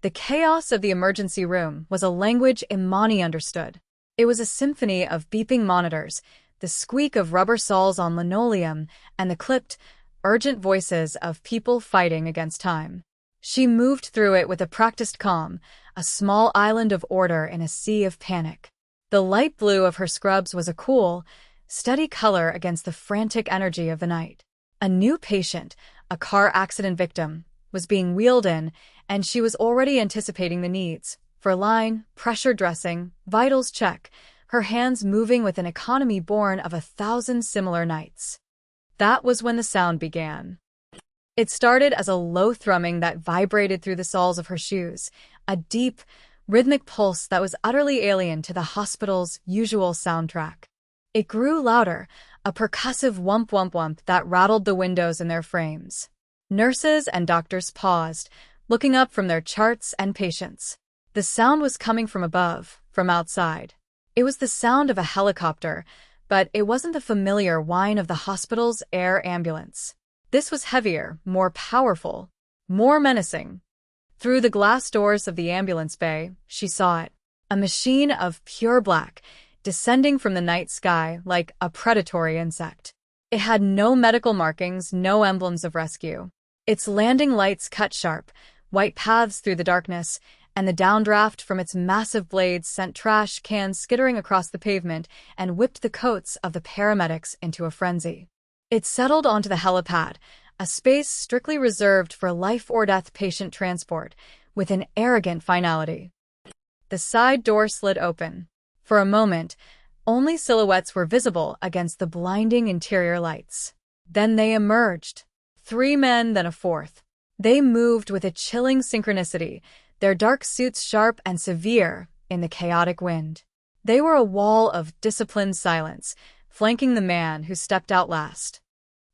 The chaos of the emergency room was a language Imani understood. It was a symphony of beeping monitors, the squeak of rubber soles on linoleum, and the clipped, urgent voices of people fighting against time. She moved through it with a practiced calm, a small island of order in a sea of panic. The light blue of her scrubs was a cool, steady color against the frantic energy of the night. A new patient, a car accident victim, was being wheeled in, and she was already anticipating the needs. For line, pressure dressing, vitals check, her hands moving with an economy born of 1,000 similar nights. That was when the sound began. It started as a low thrumming that vibrated through the soles of her shoes, a deep, rhythmic pulse that was utterly alien to the hospital's usual soundtrack. It grew louder, a percussive whump-whump-whump that rattled the windows in their frames. Nurses and doctors paused, looking up from their charts and patients. The sound was coming from above, from outside. It was the sound of a helicopter, but it wasn't the familiar whine of the hospital's air ambulance. This was heavier, more powerful, more menacing. Through the glass doors of the ambulance bay, she saw it, a machine of pure black, descending from the night sky like a predatory insect. It had no medical markings, no emblems of rescue. Its landing lights cut sharp, white paths through the darkness, and the downdraft from its massive blades sent trash cans skittering across the pavement and whipped the coats of the paramedics into a frenzy. It settled onto the helipad, a space strictly reserved for life-or-death patient transport, with an arrogant finality. The side door slid open. For a moment, only silhouettes were visible against the blinding interior lights. Then they emerged. 3 men, then a fourth. They moved with a chilling synchronicity, their dark suits sharp and severe in the chaotic wind. They were a wall of disciplined silence, flanking the man who stepped out last.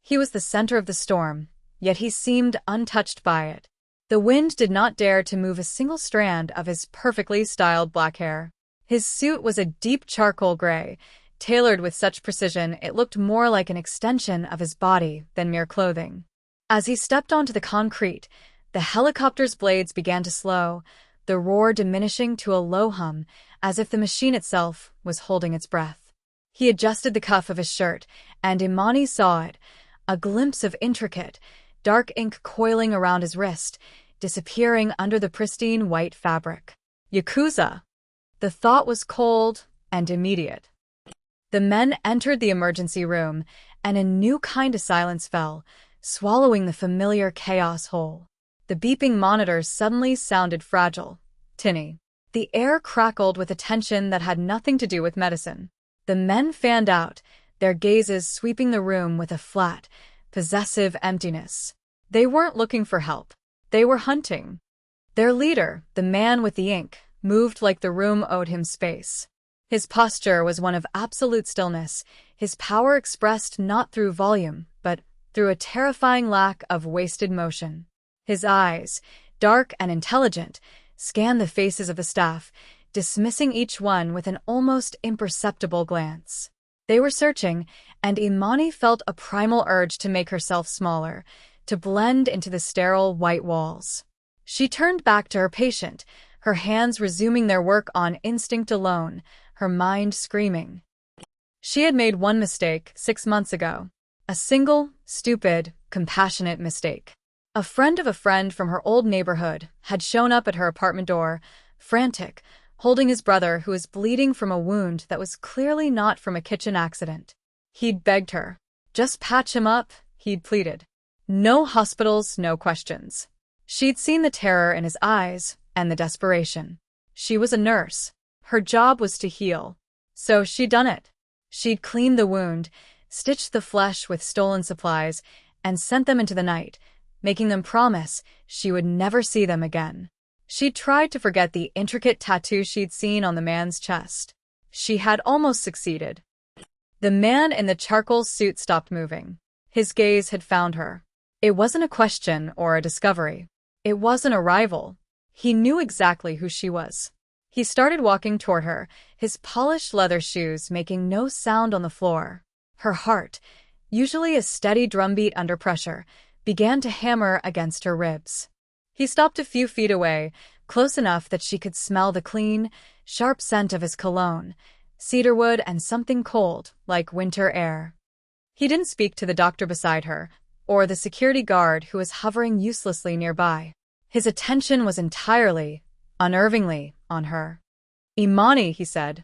He was the center of the storm, yet he seemed untouched by it. The wind did not dare to move a single strand of his perfectly styled black hair. His suit was a deep charcoal gray, tailored with such precision it looked more like an extension of his body than mere clothing. As he stepped onto the concrete, the helicopter's blades began to slow, the roar diminishing to a low hum, as if the machine itself was holding its breath. He adjusted the cuff of his shirt, and Imani saw it, a glimpse of intricate, dark ink coiling around his wrist, disappearing under the pristine white fabric. Yakuza! The thought was cold and immediate. The men entered the emergency room, and a new kind of silence fell, swallowing the familiar chaos whole. The beeping monitors suddenly sounded fragile, tinny. The air crackled with a tension that had nothing to do with medicine. The men fanned out, their gazes sweeping the room with a flat, possessive emptiness. They weren't looking for help. They were hunting. Their leader, the man with the ink, moved like the room owed him space. His posture was one of absolute stillness, his power expressed not through volume, but through a terrifying lack of wasted motion. His eyes, dark and intelligent, scanned the faces of the staff, dismissing each one with an almost imperceptible glance. They were searching, and Imani felt a primal urge to make herself smaller, to blend into the sterile white walls. She turned back to her patient, her hands resuming their work on instinct alone, her mind screaming. She had made one mistake 6 months ago. A single, stupid, compassionate mistake. A friend of a friend from her old neighborhood had shown up at her apartment door, frantic, holding his brother who was bleeding from a wound that was clearly not from a kitchen accident. He'd begged her. Just patch him up, he'd pleaded. No hospitals, no questions. She'd seen the terror in his eyes and the desperation. She was a nurse. Her job was to heal. So she'd done it. She'd cleaned the wound, stitched the flesh with stolen supplies, and sent them into the night, making them promise she would never see them again. She'd tried to forget the intricate tattoo she'd seen on the man's chest. She had almost succeeded. The man in the charcoal suit stopped moving. His gaze had found her. It wasn't a question or a discovery. It was an arrival. He knew exactly who she was. He started walking toward her, his polished leather shoes making no sound on the floor. Her heart, usually a steady drumbeat under pressure, began to hammer against her ribs. He stopped a few feet away, close enough that she could smell the clean, sharp scent of his cologne, cedarwood and something cold, like winter air. He didn't speak to the doctor beside her, or the security guard who was hovering uselessly nearby. His attention was entirely, unnervingly, on her. "Imani," he said.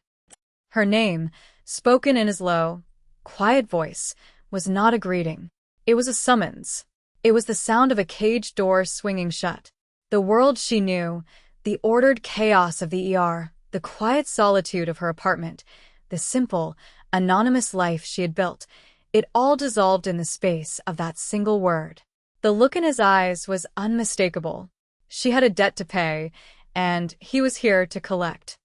Her name, spoken in his low, quiet voice, was not a greeting. It was a summons. It was the sound of a cage door swinging shut. The world she knew, the ordered chaos of the ER, the quiet solitude of her apartment, the simple, anonymous life she had built, it all dissolved in the space of that single word. The look in his eyes was unmistakable. She had a debt to pay, and he was here to collect.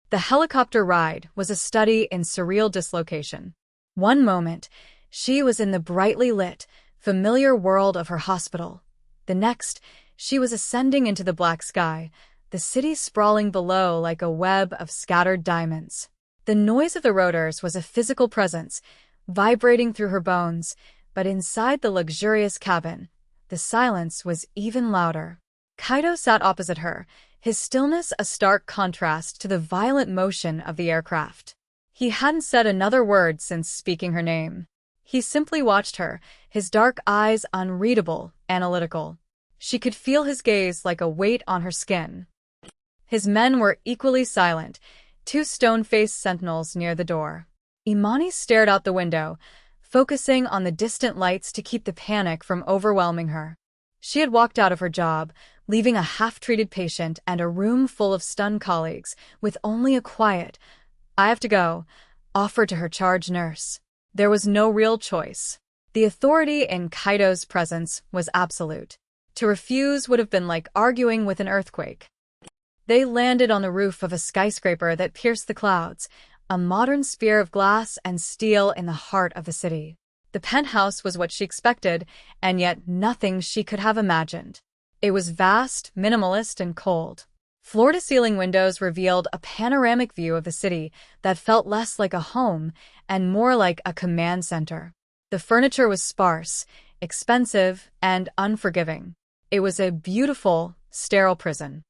The helicopter ride was a study in surreal dislocation. One moment, she was in the brightly lit, familiar world of her hospital. The next, she was ascending into the black sky, the city sprawling below like a web of scattered diamonds. The noise of the rotors was a physical presence, vibrating through her bones, but inside the luxurious cabin, the silence was even louder. Kaido sat opposite her, his stillness a stark contrast to the violent motion of the aircraft. He hadn't said another word since speaking her name. He simply watched her, his dark eyes unreadable, analytical. She could feel his gaze like a weight on her skin. His men were equally silent, two stone-faced sentinels near the door. Imani stared out the window, focusing on the distant lights to keep the panic from overwhelming her. She had walked out of her job, leaving a half-treated patient and a room full of stunned colleagues, with only a quiet, "I have to go," offered to her charge nurse. There was no real choice. The authority in Kaido's presence was absolute. To refuse would have been like arguing with an earthquake. They landed on the roof of a skyscraper that pierced the clouds, a modern sphere of glass and steel in the heart of the city. The penthouse was what she expected, and yet nothing she could have imagined. It was vast, minimalist, and cold. Floor-to-ceiling windows revealed a panoramic view of the city that felt less like a home and more like a command center. The furniture was sparse, expensive, and unforgiving. It was a beautiful, sterile prison.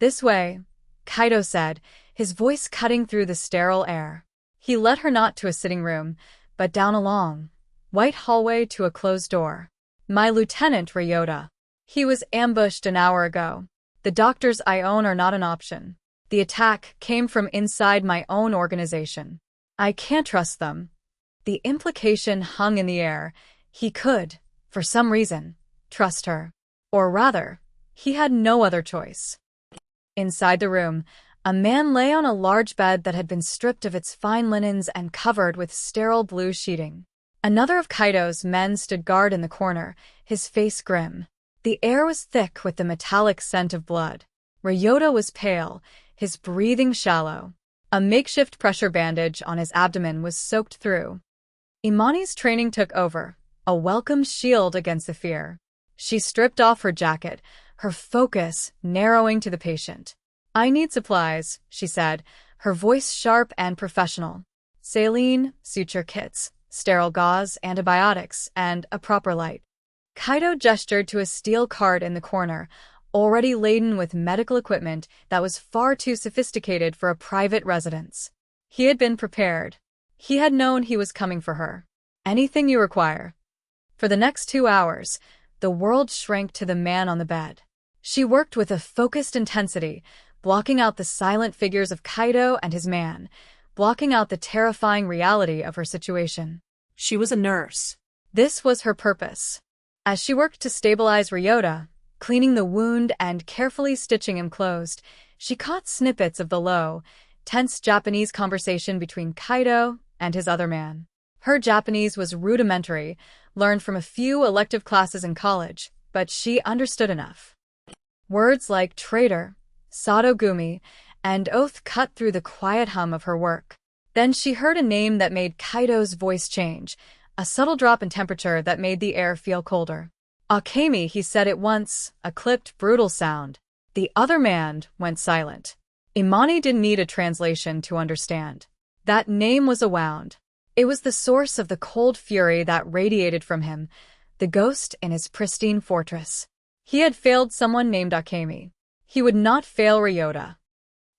"This way," Kaido said, his voice cutting through the sterile air. He led her not to a sitting room, but down a long, white hallway to a closed door. "My Lieutenant Ryota. He was ambushed an hour ago. The doctors I own are not an option. The attack came from inside my own organization. I can't trust them." The implication hung in the air. He could, for some reason, trust her. Or rather, he had no other choice. Inside the room, a man lay on a large bed that had been stripped of its fine linens and covered with sterile blue sheeting. Another of Kaido's men stood guard in the corner, his face grim. The air was thick with the metallic scent of blood. Ryota was pale, his breathing shallow. A makeshift pressure bandage on his abdomen was soaked through. Imani's training took over, a welcome shield against the fear. She stripped off her jacket, her focus narrowing to the patient. "I need supplies," she said, her voice sharp and professional. "Saline, suture kits, sterile gauze, antibiotics, and a proper light." Kaido gestured to a steel cart in the corner, already laden with medical equipment that was far too sophisticated for a private residence. He had been prepared. He had known he was coming for her. "Anything you require." For the next 2 hours, the world shrank to the man on the bed. She worked with a focused intensity, blocking out the silent figures of Kaido and his man, blocking out the terrifying reality of her situation. She was a nurse. This was her purpose. As she worked to stabilize Ryota, cleaning the wound and carefully stitching him closed, she caught snippets of the low, tense Japanese conversation between Kaido and his other man. Her Japanese was rudimentary, learned from a few elective classes in college, but she understood enough. Words like traitor, Sadogumi, and oath cut through the quiet hum of her work. Then she heard a name that made Kaido's voice change, a subtle drop in temperature that made the air feel colder. "Akemi," he said at once, a clipped, brutal sound. The other man went silent. Imani didn't need a translation to understand. That name was a wound. It was the source of the cold fury that radiated from him, the ghost in his pristine fortress. He had failed someone named Akemi. He would not fail Ryota.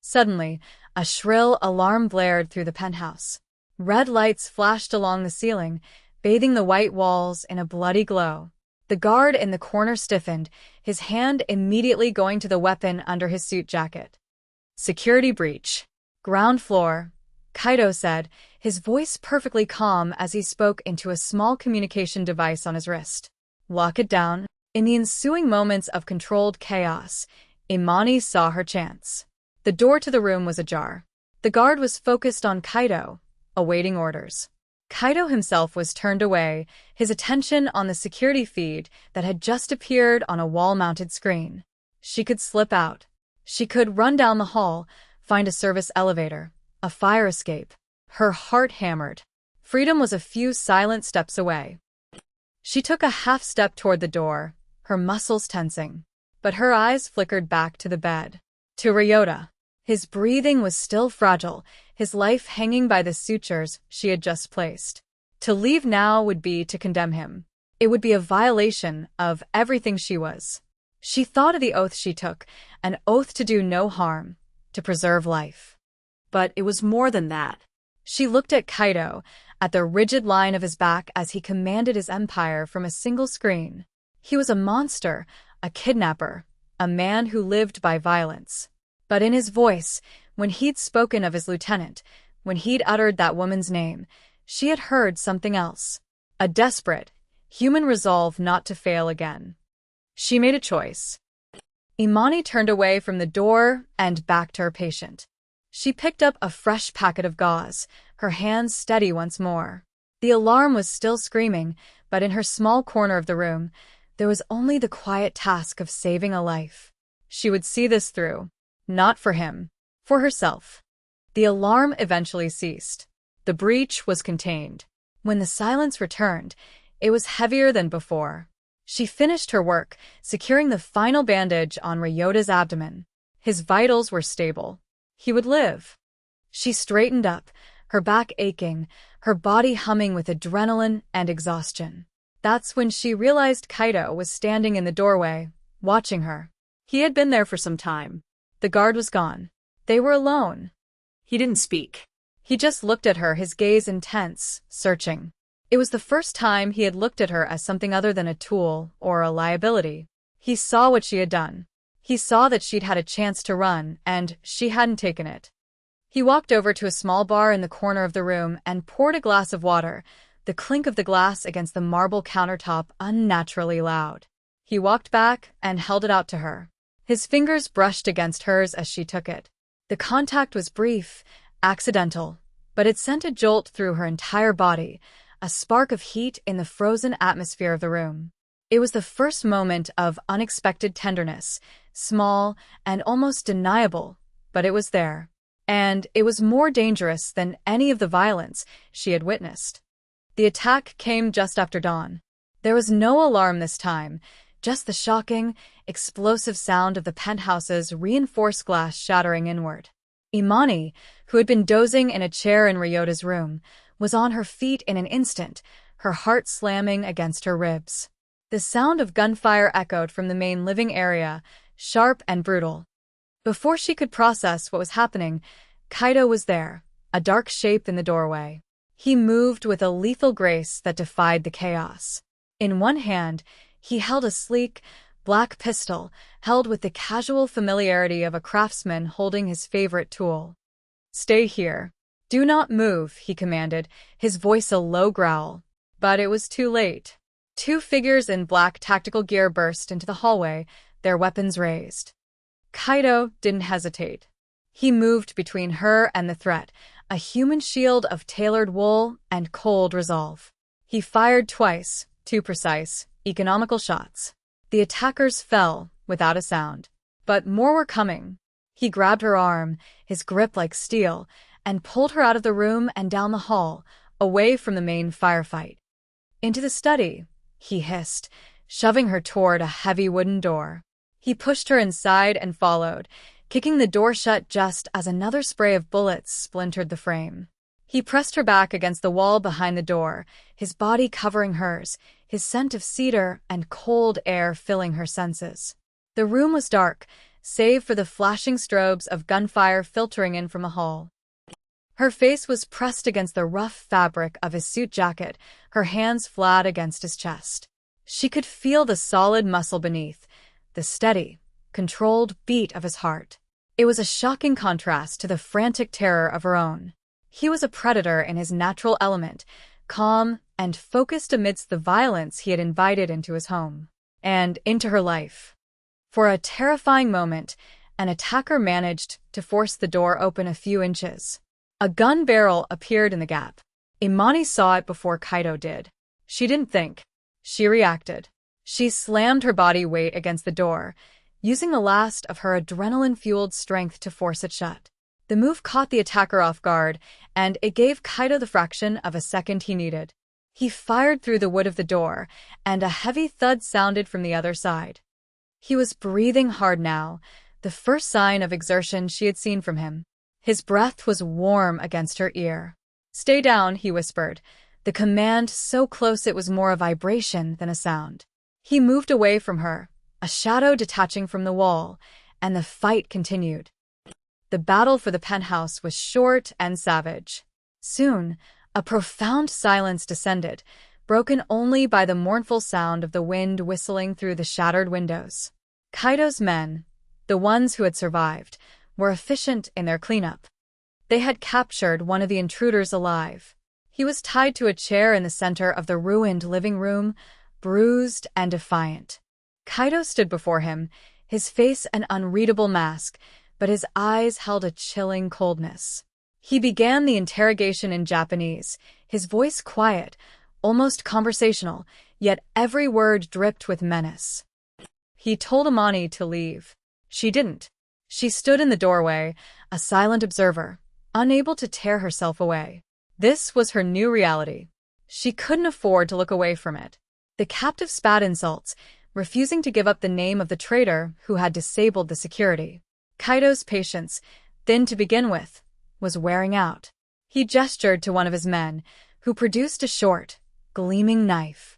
Suddenly, a shrill alarm blared through the penthouse. Red lights flashed along the ceiling, bathing the white walls in a bloody glow. The guard in the corner stiffened, his hand immediately going to the weapon under his suit jacket. Security breach. Ground floor, Kaido said, his voice perfectly calm as he spoke into a small communication device on his wrist. Lock it down. In the ensuing moments of controlled chaos, Imani saw her chance. The door to the room was ajar. The guard was focused on Kaido, awaiting orders. Kaido himself was turned away, his attention on the security feed that had just appeared on a wall-mounted screen. She could slip out. She could run down the hall, find a service elevator, a fire escape. Her heart hammered. Freedom was a few silent steps away. She took a half step toward the door, her muscles tensing. But her eyes flickered back to the bed. To Ryota. His breathing was still fragile, his life hanging by the sutures she had just placed. To leave now would be to condemn him. It would be a violation of everything she was. She thought of the oath she took, an oath to do no harm, to preserve life. But it was more than that. She looked at Kaido, at the rigid line of his back as he commanded his empire from a single screen. He was a monster, a kidnapper, a man who lived by violence. But in his voice, when he'd spoken of his lieutenant, when he'd uttered that woman's name, she had heard something else. A desperate, human resolve not to fail again. She made a choice. Imani turned away from the door and back to her patient. She picked up a fresh packet of gauze, her hands steady once more. The alarm was still screaming, but in her small corner of the room, there was only the quiet task of saving a life. She would see this through. Not for him. For herself. The alarm eventually ceased. The breach was contained. When the silence returned, it was heavier than before. She finished her work, securing the final bandage on Ryota's abdomen. His vitals were stable. He would live. She straightened up, her back aching, her body humming with adrenaline and exhaustion. That's when she realized Kaido was standing in the doorway, watching her. He had been there for some time. The guard was gone. They were alone. He didn't speak. He just looked at her, his gaze intense, searching. It was the first time he had looked at her as something other than a tool or a liability. He saw what she had done. He saw that she'd had a chance to run, and she hadn't taken it. He walked over to a small bar in the corner of the room and poured a glass of water, the clink of the glass against the marble countertop unnaturally loud. He walked back and held it out to her. His fingers brushed against hers as she took it. The contact was brief, accidental, but it sent a jolt through her entire body, a spark of heat in the frozen atmosphere of the room. It was the first moment of unexpected tenderness, small and almost deniable, but it was there. And it was more dangerous than any of the violence she had witnessed. The attack came just after dawn. There was no alarm this time, just the shocking, explosive sound of the penthouse's reinforced glass shattering inward. Imani, who had been dozing in a chair in Ryota's room, was on her feet in an instant, her heart slamming against her ribs. The sound of gunfire echoed from the main living area, sharp and brutal. Before she could process what was happening, Kaido was there, a dark shape in the doorway. He moved with a lethal grace that defied the chaos. In one hand, he held a sleek, black pistol, held with the casual familiarity of a craftsman holding his favorite tool. "Stay here. Do not move," he commanded, his voice a low growl. But it was too late. Two figures in black tactical gear burst into the hallway, their weapons raised. Kaido didn't hesitate. He moved between her and the threat, a human shield of tailored wool and cold resolve. He fired twice, two precise, economical shots. The attackers fell, without a sound. But more were coming. He grabbed her arm, his grip like steel, and pulled her out of the room and down the hall, away from the main firefight. "Into the study," he hissed, shoving her toward a heavy wooden door. He pushed her inside and followed, kicking the door shut just as another spray of bullets splintered the frame. He pressed her back against the wall behind the door, his body covering hers, his scent of cedar and cold air filling her senses. The room was dark, save for the flashing strobes of gunfire filtering in from a hall. Her face was pressed against the rough fabric of his suit jacket, her hands flat against his chest. She could feel the solid muscle beneath, the steady, controlled beat of his heart. It was a shocking contrast to the frantic terror of her own. He was a predator in his natural element, calm and focused amidst the violence he had invited into his home and into her life. For a terrifying moment, an attacker managed to force the door open a few inches. A gun barrel appeared in the gap. Imani saw it before Kaito did. She didn't think. She reacted. She slammed her body weight against the door, using the last of her adrenaline-fueled strength to force it shut. The move caught the attacker off guard, and it gave Kaito the fraction of a second he needed. He fired through the wood of the door, and a heavy thud sounded from the other side. He was breathing hard now, the first sign of exertion she had seen from him. His breath was warm against her ear. "Stay down," he whispered, the command so close it was more a vibration than a sound. He moved away from her, a shadow detaching from the wall, and the fight continued. The battle for the penthouse was short and savage. Soon, a profound silence descended, broken only by the mournful sound of the wind whistling through the shattered windows. Kaito's men, the ones who had survived, were efficient in their cleanup. They had captured one of the intruders alive. He was tied to a chair in the center of the ruined living room, bruised and defiant. Kaito stood before him, his face an unreadable mask, but his eyes held a chilling coldness. He began the interrogation in Japanese, his voice quiet, almost conversational, yet every word dripped with menace. He told Imani to leave. She didn't. She stood in the doorway, a silent observer, unable to tear herself away. This was her new reality. She couldn't afford to look away from it. The captive spat insults, refusing to give up the name of the traitor who had disabled the security. Kaito's patience, thin to begin with, was wearing out. He gestured to one of his men, who produced a short, gleaming knife.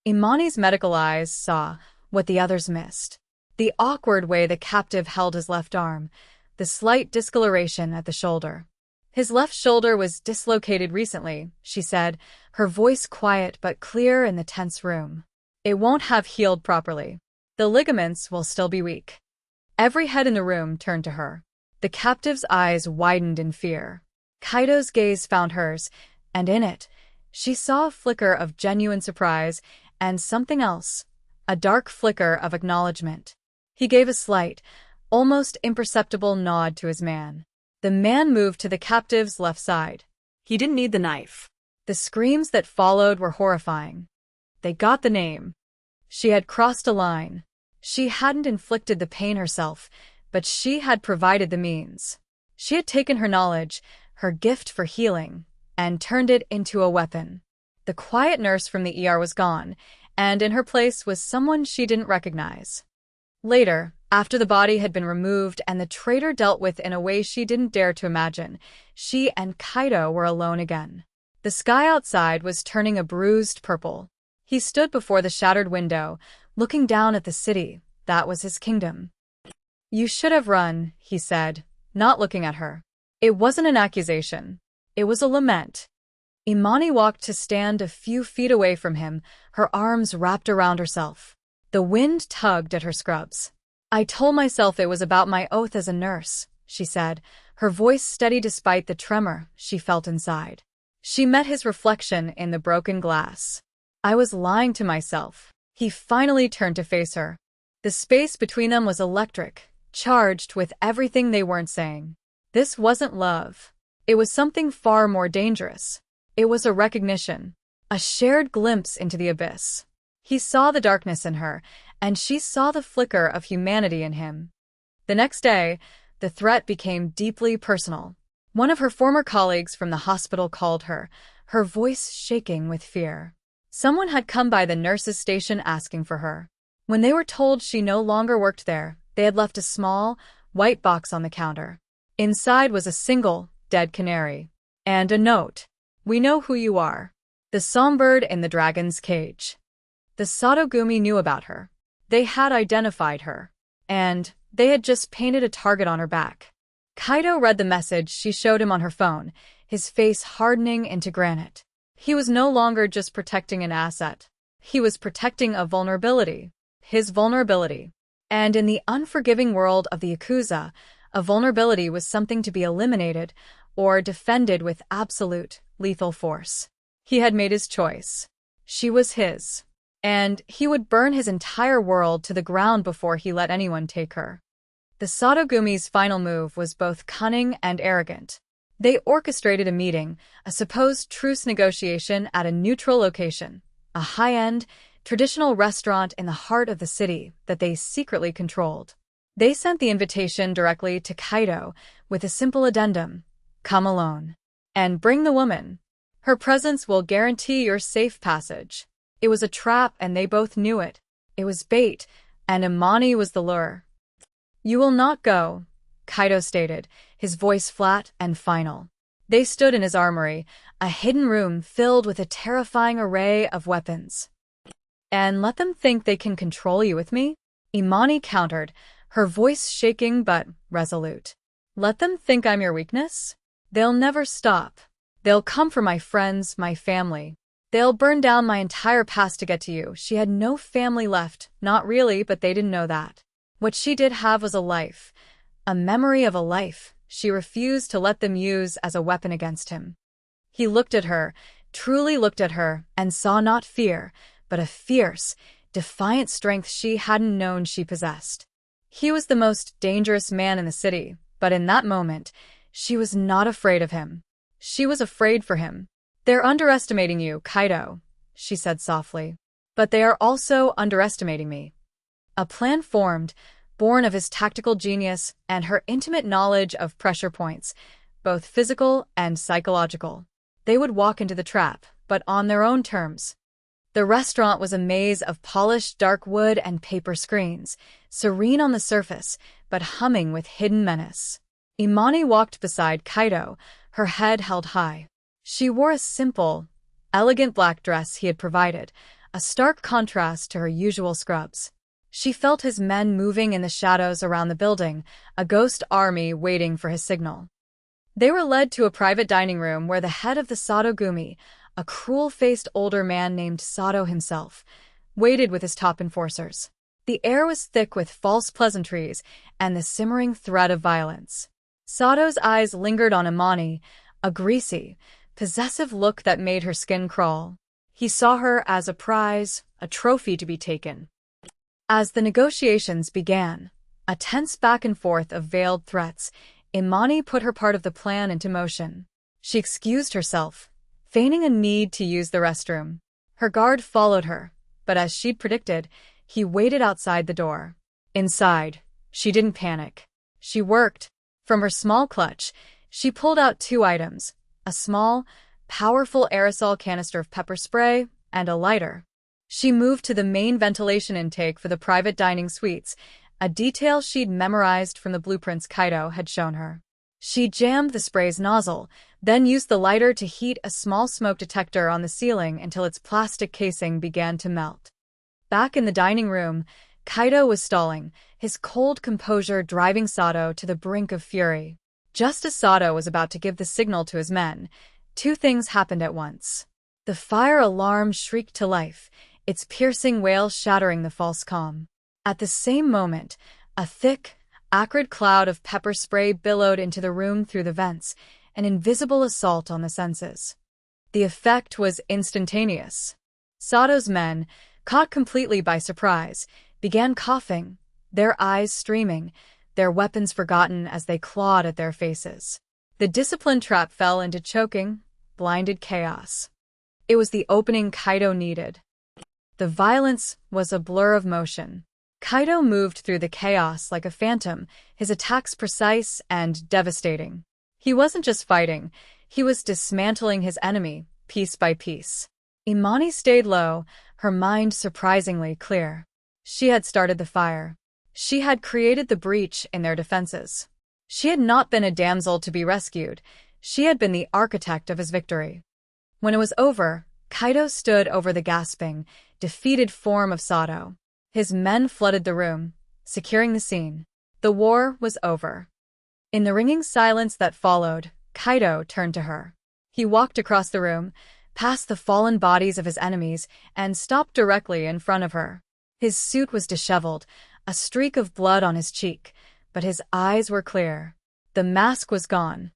Imani's medical eyes saw what the others missed. The awkward way the captive held his left arm, the slight discoloration at the shoulder. "His left shoulder was dislocated recently," she said, her voice quiet but clear in the tense room. "It won't have healed properly. The ligaments will still be weak." Every head in the room turned to her. The captive's eyes widened in fear. Kaito's gaze found hers, and in it, she saw a flicker of genuine surprise and something else, a dark flicker of acknowledgement. He gave a slight, almost imperceptible nod to his man. The man moved to the captive's left side. He didn't need the knife. The screams that followed were horrifying. They got the name. She had crossed a line. She hadn't inflicted the pain herself, but she had provided the means. She had taken her knowledge, her gift for healing, and turned it into a weapon. The quiet nurse from the ER was gone, and in her place was someone she didn't recognize. Later, after the body had been removed and the traitor dealt with in a way she didn't dare to imagine, she and Kaito were alone again. The sky outside was turning a bruised purple. He stood before the shattered window, looking down at the city that was his kingdom. "You should have run," he said, not looking at her. It wasn't an accusation. It was a lament. Imani walked to stand a few feet away from him, her arms wrapped around herself. The wind tugged at her scrubs. "I told myself it was about my oath as a nurse," she said, her voice steady despite the tremor she felt inside. She met his reflection in the broken glass. "I was lying to myself." He finally turned to face her. The space between them was electric, charged with everything they weren't saying. This wasn't love. It was something far more dangerous. It was a recognition, a shared glimpse into the abyss. He saw the darkness in her, and she saw the flicker of humanity in him. The next day, the threat became deeply personal. One of her former colleagues from the hospital called her voice shaking with fear. Someone had come by the nurses' station asking for her. When they were told she no longer worked there, they had left a small, white box on the counter. Inside was a single, dead canary. And a note. "We know who you are. The songbird in the dragon's cage." The Satogumi knew about her. They had identified her. And, They had just painted a target on her back. Kaido read the message she showed him on her phone, his face hardening into granite. He was no longer just protecting an asset. He was protecting a vulnerability. His vulnerability. And in the unforgiving world of the Yakuza, a vulnerability was something to be eliminated or defended with absolute, lethal force. He had made his choice. She was his. And he would burn his entire world to the ground before he let anyone take her. The Satogumi's final move was both cunning and arrogant. They orchestrated a meeting, a supposed truce negotiation at a neutral location, a high-end, traditional restaurant in the heart of the city that they secretly controlled. They sent the invitation directly to Kaido with a simple addendum: come alone. And bring the woman. Her presence will guarantee your safe passage. It was a trap and they both knew it. It was bait, and Imani was the lure. You will not go, Kaido stated, his voice flat and final. They stood in his armory, a hidden room filled with a terrifying array of weapons. And let them think they can control you with me? Imani countered, her voice shaking but resolute. Let them think I'm your weakness? They'll never stop. They'll come for my friends, my family. They'll burn down my entire past to get to you. She had no family left, not really, but they didn't know that. What she did have was a life, a memory of a life she refused to let them use as a weapon against him. He looked at her, truly looked at her, and saw not fear, but a fierce, defiant strength she hadn't known she possessed. He was the most dangerous man in the city, but in that moment, she was not afraid of him. She was afraid for him. They're underestimating you, Kaido, she said softly. But they are also underestimating me. A plan formed, born of his tactical genius and her intimate knowledge of pressure points, both physical and psychological. They would walk into the trap, but on their own terms. The restaurant was a maze of polished dark wood and paper screens, serene on the surface, but humming with hidden menace. Imani walked beside Kaido, her head held high. She wore a simple, elegant black dress he had provided, a stark contrast to her usual scrubs. She felt his men moving in the shadows around the building, a ghost army waiting for his signal. They were led to a private dining room where the head of the Satogumi, a cruel-faced older man named Sato himself, waited with his top enforcers. The air was thick with false pleasantries and the simmering threat of violence. Sato's eyes lingered on Imani, a greasy, possessive look that made her skin crawl. He saw her as a prize, a trophy to be taken. As the negotiations began, a tense back and forth of veiled threats, Imani put her part of the plan into motion. She excused herself, feigning a need to use the restroom. Her guard followed her, but as she'd predicted, he waited outside the door. Inside, she didn't panic. She worked. From her small clutch, she pulled out 2 items, a small, powerful aerosol canister of pepper spray and a lighter. She moved to the main ventilation intake for the private dining suites, a detail she'd memorized from the blueprints Kaido had shown her. She jammed the spray's nozzle, then used the lighter to heat a small smoke detector on the ceiling until its plastic casing began to melt. Back in the dining room, Kaido was stalling, his cold composure driving Sato to the brink of fury. Just as Sato was about to give the signal to his men, 2 things happened at once. The fire alarm shrieked to life, its piercing wail shattering the false calm. At the same moment, a thick, acrid cloud of pepper spray billowed into the room through the vents, an invisible assault on the senses. The effect was instantaneous. Sato's men, caught completely by surprise, began coughing, their eyes streaming, their weapons forgotten as they clawed at their faces. The discipline trap fell into choking, blinded chaos. It was the opening Kaido needed. The violence was a blur of motion. Kaido moved through the chaos like a phantom, his attacks precise and devastating. He wasn't just fighting, he was dismantling his enemy, piece by piece. Imani stayed low, her mind surprisingly clear. She had started the fire. She had created the breach in their defenses. She had not been a damsel to be rescued, she had been the architect of his victory. When it was over, Kaido stood over the gasping, defeated form of Sato. His men flooded the room, securing the scene. The war was over. In the ringing silence that followed, Kaido turned to her. He walked across the room, past the fallen bodies of his enemies, and stopped directly in front of her. His suit was disheveled, a streak of blood on his cheek, but his eyes were clear. The mask was gone.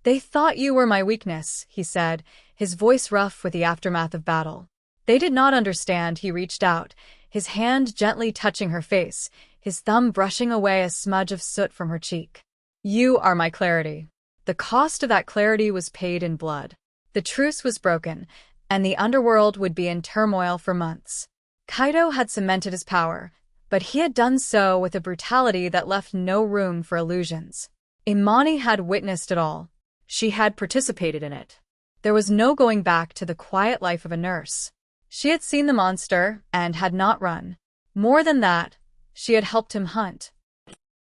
"They thought you were my weakness," he said, his voice rough with the aftermath of battle. They did not understand. He reached out, his hand gently touching her face, his thumb brushing away a smudge of soot from her cheek. "You are my clarity." The cost of that clarity was paid in blood. The truce was broken, and the underworld would be in turmoil for months. Kaido had cemented his power, but he had done so with a brutality that left no room for illusions. Imani had witnessed it all. She had participated in it. There was no going back to the quiet life of a nurse. She had seen the monster and had not run. More than that, she had helped him hunt.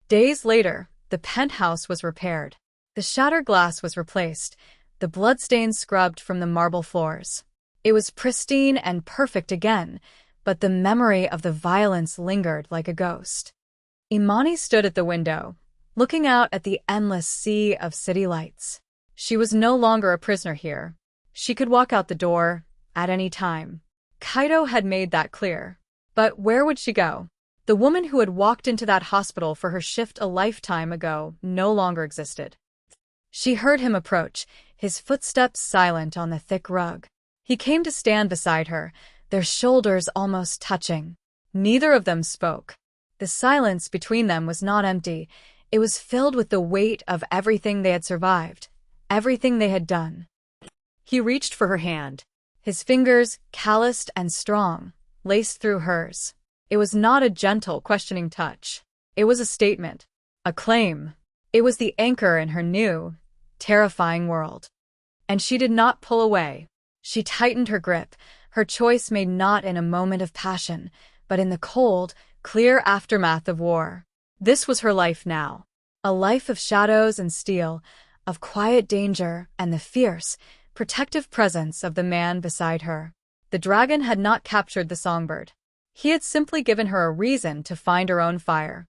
Days later, the penthouse was repaired. The shattered glass was replaced, the bloodstains scrubbed from the marble floors. It was pristine and perfect again, but the memory of the violence lingered like a ghost. Imani stood at the window, looking out at the endless sea of city lights. She was no longer a prisoner here. She could walk out the door at any time. Kaido had made that clear. But where would she go? The woman who had walked into that hospital for her shift a lifetime ago no longer existed. She heard him approach, his footsteps silent on the thick rug. He came to stand beside her, their shoulders almost touching. Neither of them spoke. The silence between them was not empty. It was filled with the weight of everything they had survived, everything they had done. He reached for her hand. His fingers, calloused and strong, laced through hers. It was not a gentle, questioning touch. It was a statement, a claim. It was the anchor in her new, terrifying world. And she did not pull away. She tightened her grip, her choice made not in a moment of passion, but in the cold, clear aftermath of war. This was her life now. A life of shadows and steel, of quiet danger and the fierce, protective presence of the man beside her. The dragon had not captured the songbird. He had simply given her a reason to find her own fire.